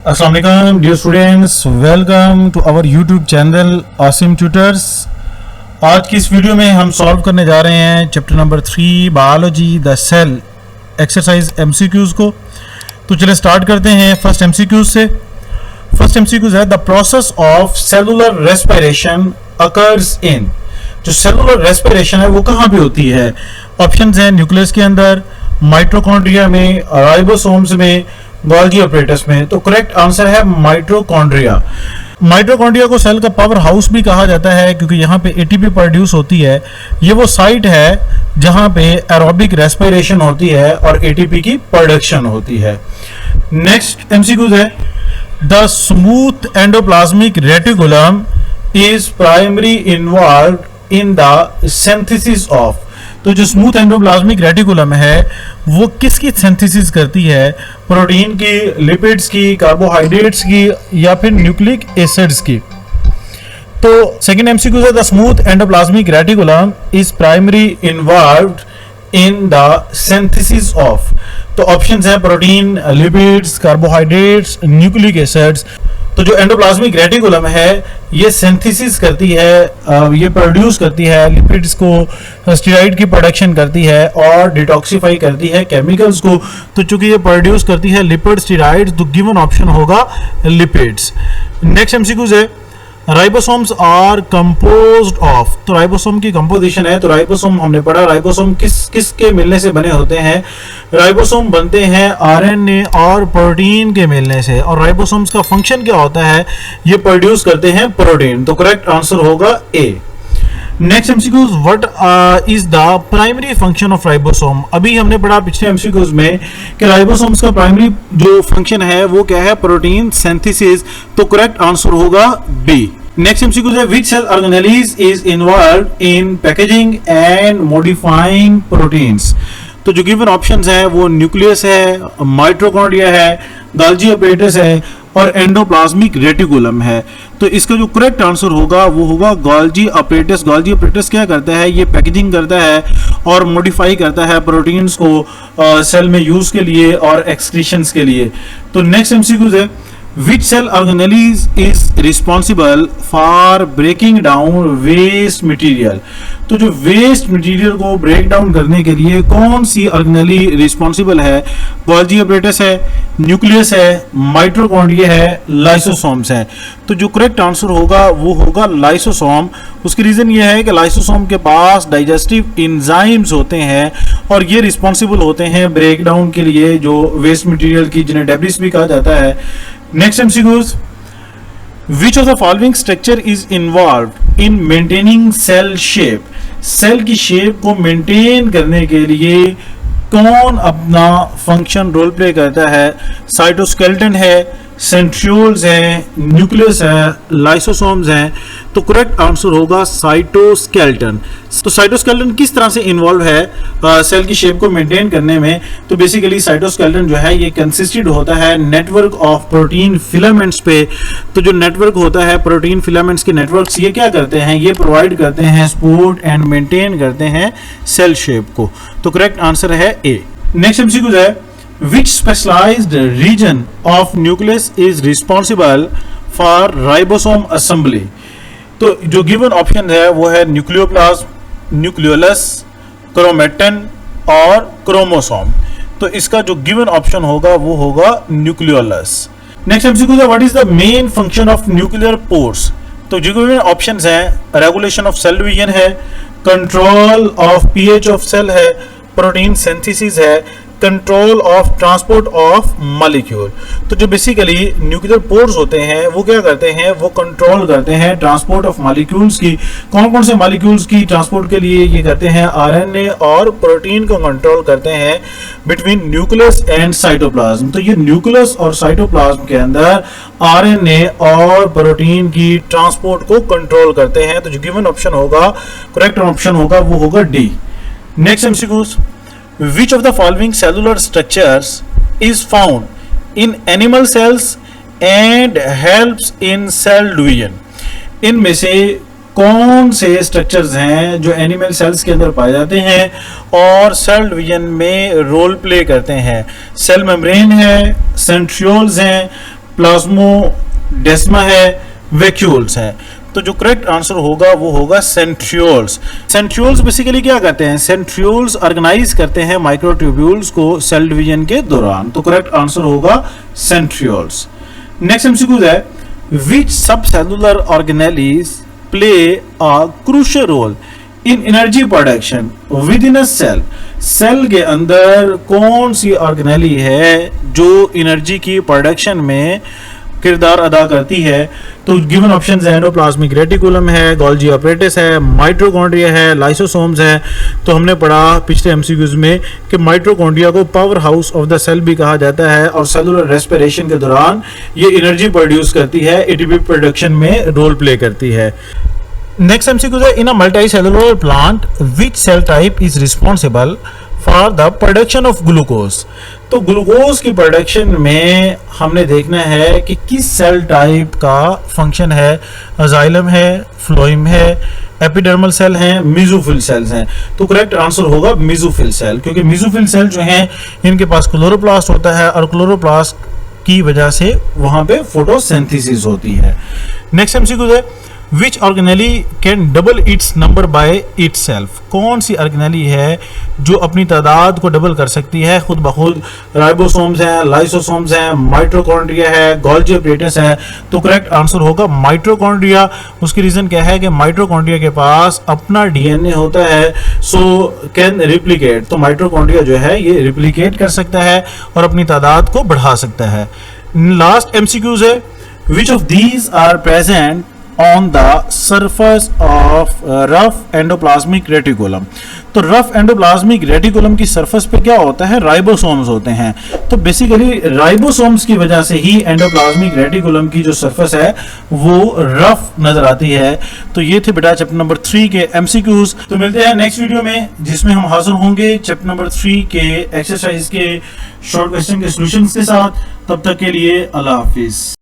अस्सलाम वालेकुम dear students, welcome to our YouTube channel Asim tutors. आज की इस वीडियो में हम सॉल्व करने जा रहे हैं chapter number 3 biology the cell exercise MCQs को। तो चलिए स्टार्ट करते हैं फर्स्ट एमसीक्यूज से। फर्स्ट एमसीक्यूज है the process of cellular respiration occurs in. जो सेलुलर रेस्पिरेशन है वो कहाँ पे होती है? ऑप्शंस हैं न्यूक्लियस के अंदर, माइटोकॉन्ड्रिया में, राइबोसोम्स में, गोल्गी ऑपरेटस में। तो करेक्ट आंसर है माइटोकॉन्ड्रिया। माइटोकॉन्ड्रिया को सेल का पावर हाउस भी कहा जाता है क्योंकि यहाँ पे एटीपी प्रोड्यूस होती है। ये वो साइट है जहाँ पे एरोबिक रेस्पिरेशन होती है और एटीपी की प्रोडक्शन होती है। नेक्स्ट एमसीक्यूज है the smooth endoplasmic reticulum is primary involve in the synthesis of. तो जो स्मूथ एंडोप्लाज्मिक रेटिकुलम है वो किसकी सिंथेसिस करती है? प्रोटीन की, लिपिड्स की, कार्बोहाइड्रेट्स की या फिर न्यूक्लिक एसिड्स की। तो सेकंड एमसीक्यू है the smooth endoplasmic reticulum is primary involved in the synthesis of. तो ऑप्शंस है protein, lipids, carbohydrates, nucleic acids. तो जो एंडोप्लाज्मिक रेटिकुलम है ये सिंथेसिस करती है, ये प्रोड्यूस करती है लिपिड्स को, स्टेरॉइड की प्रोडक्शन करती है और डिटॉक्सिफाई करती है केमिकल्स को। तो चूंकि ये प्रोड्यूस करती है लिपिड स्टेरॉइड्स, तो गिवन ऑप्शन होगा लिपिड्स। नेक्स्ट एमसीक्यूज है राइबोसोम्स आर कंपोज्ड ऑफ। तो राइबोसोम की कंपोजिशन है। तो राइबोसोम हमने पढ़ा, राइबोसोम किस के मिलने से बने होते हैं? राइबोसोम बनते हैं आरएनए और प्रोटीन के मिलने से। और राइबोसोम्स का फंक्शन क्या होता है? ये प्रोड्यूस करते हैं प्रोटीन। तो करेक्ट आंसर होगा A. Next MCQs what is the primary function of ribosome. अभी हमने पढ़ा पिछले एमसीक्यूज में कि राइबोसोम्स का प्राइमरी जो फंक्शन है वो क्या है? Protein synthesis. तो करेक्ट आंसर होगा बी। नेक्स्ट एमसीक्यूज है which cell organelles is involved in packaging and modifying proteins. तो जो गिवन ऑप्शंस है वो न्यूक्लियस है, माइटोकॉन्ड्रिया है, गोल्गी ऑपरेटस है और एंडोप्लाज्मिक रेटिकुलम है। तो इसका जो करेक्ट आंसर होगा वो होगा गोल्गी ऑपरेटस। गोल्गी ऑपरेटस क्या करता है? ये पैकेजिंग करता है और मॉडिफाई करता है प्रोटीन्स को सेल में यूज के लिए और एक्सक्रीशंस के लिए। तो नेक्स्ट एमसीक्यूज है which cell organelles is responsible for breaking down waste material। तो जो वेस्ट मटेरियल को ब्रेक डाउन करने के लिए कौन सी ऑर्गेनेली रिस्पॉन्सिबल है? गोल्गी ऑपरेटस है, न्यूक्लियस है, माइटोकॉन्ड्रिया है, लाइसोसोम्स है। तो जो करेक्ट आंसर होगा वो होगा लाइसोसोम। उसकी रीजन ये है कि लाइसोसोम के पास डाइजेस्टिव एंजाइम्स होते हैं और ये रिस्पॉन्सिबल होते हैं ब्रेक डाउन के लिए जो वेस्ट मटेरियल की, जिन्हें डेब्रिस भी कहा जाता है। Next MCQs which of the following structure is involved in maintaining cell shape. Cell की शेप को मेंटेन करने के लिए कौन अपना फंक्शन रोल प्ले करता है? साइटोस्केलेटन है, सेंट्रियोल्स हैं, न्यूक्लियस है, लाइसोसोम्स हैं। तो करेक्ट आंसर होगा साइटोस्केलेटन। तो साइटोस्केलेटन किस तरह से इन्वॉल्व है सेल की शेप को मेंटेन करने में? तो बेसिकली साइटोस्केलेटन जो है ये कंसिस्टेड होता है नेटवर्क ऑफ प्रोटीन फिलामेंट्स पे। तो जो नेटवर्क होता है प्रोटीन फिलामेंट्स के नेटवर्क्स, ये क्या करते हैं? ये प्रोवाइड करते हैं सपोर्ट एंड मेंटेन करते हैं सेल शेप को। तो करेक्ट आंसर है ए। नेक्स्ट एमसीक्यू है which specialized region of nucleus is responsible for ribosome assembly। तो जो गिवन ऑप्शन है वो है न्यूक्लियोप्लाज्म, न्यूक्लियोलस, क्रोमेटिन और क्रोमोसोम। तो इसका जो गिवन ऑप्शन होगा वो होगा न्यूक्लियोलस। नेक्स्ट एमसीक्यू है what is the main function of nuclear pores. तो जो गिवन ऑप्शंस हैं रेगुलेशन ऑफ सेल डिवीजन है, control of pH of cell है, प्रोटीन सिंथेसिस है, control of transport of molecule. तो जो बेसिकली न्यूक्लियर पोर्स होते हैं वो क्या करते हैं? वो कंट्रोल करते हैं ट्रांसपोर्ट ऑफ मॉलिक्यूल्स की। कौन कौन से मॉलिक्यूल्स की ट्रांसपोर्ट के लिए ये करते हैं? आरएनए और प्रोटीन को कंट्रोल करते हैं बिटवीन न्यूक्लियस एंड साइटोप्लाज्म। तो ये न्यूक्लियस और साइटोप्लाज्म के अंदर आरएनए और प्रोटीन की ट्रांसपोर्ट को कंट्रोल करते हैं। तो जो गिवन ऑप्शन होगा, करेक्ट ऑप्शन होगा वो होगा D. Next MCQs which of the following cellular structures is found in animal cells and helps in cell division। इनमें से कौन से स्ट्रक्चर्स हैं जो एनिमल सेल्स के अंदर पाए जाते हैं और सेल डिवीजन में रोल प्ले करते हैं? सेल मेम्ब्रेन है, सेंट्रियोल्स हैं, प्लाज्मोडेस्मा है, वैक्यूल्स है। तो जो करेक्ट आंसर होगा वो होगा सेंट्रियोल्स। सेंट्रियोल्स बेसिकली क्या करते हैं? सेंट्रियोल्स ऑर्गेनाइज करते हैं माइक्रोट्यूब्यूल्स को सेल डिवीजन के दौरान। तो करेक्ट आंसर होगा सेंट्रियोल्स। नेक्स्ट एमसीक्यू है, which subcellular organelles play a crucial role in energy production within a cell. Cell के अंदर कौन सी ऑर्गेनेली है जो एनर्जी की प्रोडक्शन में किरदार अदा करती है? तो गिवन ऑप्शंस है, एंडोप्लाज्मिक रेटिकुलम है, गोल्गी ऑपरेटिस है, माइटोकॉन्ड्रिया है, लाइसोसोम्स है। तो हमने पढ़ा पिछले एमसीक्यूज में कि माइटोकॉन्ड्रिया को power house of the cell भी कहा जाता है और सेलुलर रेस्पिरेशन के दौरान ये एनर्जी प्रोड्यूस करती है, एटीपी प्रोडक्शन में रोल प्ले करती है। नेक्स्ट एमसीक्यू है, in a multicellular plant which cell type is responsible for the production of glucose. तो ग्लूकोज की प्रोडक्शन में हमने देखना है कि किस सेल टाइप का फंक्शन है। जाइलम है, फ्लोएम है, एपिडर्मल सेल हैं, मेसोफिल सेल्स हैं। तो करेक्ट आंसर होगा मेसोफिल सेल, क्योंकि मेसोफिल सेल जो हैं इनके पास क्लोरोप्लास्ट होता है और क्लोरोप्लास्ट की वजह से वहां पे फोटोसिंथेसिस होती है। नेक्स्ट एमसीक्यू है, which organelle can double its number by itself. कौन सी ऑर्गेनेली है जो अपनी तादाद को डबल कर सकती है खुद ब खुद? राइबोसोम्स हैं, लाइसोसोम्स हैं, माइटोकॉन्ड्रिया है, गोल्गी ऑपरेटिस है। तो करेक्ट आंसर होगा माइटोकॉन्ड्रिया। उसकी रीजन क्या है कि माइटोकॉन्ड्रिया के पास अपना डीएनए होता है, सो कैन रिप्लिकेट। तो माइटोकॉन्ड्रिया जो है ये रिप्लिकेट कर सकता है और अपनी तादाद को बढ़ा सकता है। लास्ट एमसीक्यूज है, which of these are present on the surface of rough endoplasmic reticulum। तो रफ एंडोप्लाज्मिक रेटिकुलम की सरफेस पे क्या होता है? राइबोसोम्स होते हैं। तो बेसिकली राइबोसोम्स की वजह से ही एंडोप्लाज्मिक रेटिकुलम की जो सरफेस है वो रफ नजर आती है। तो ये थे बेटा चैप्टर नंबर 3 के एमसीक्यूज। तो मिलते हैं नेक्स्ट वीडियो में जिसमें हम हाजिर होंगे चैप्टर नंबर 3 के एक्सरसाइज के शॉर्ट क्वेश्चन के सॉल्यूशंस के साथ। तब तक के लिए अल्लाह हाफिज।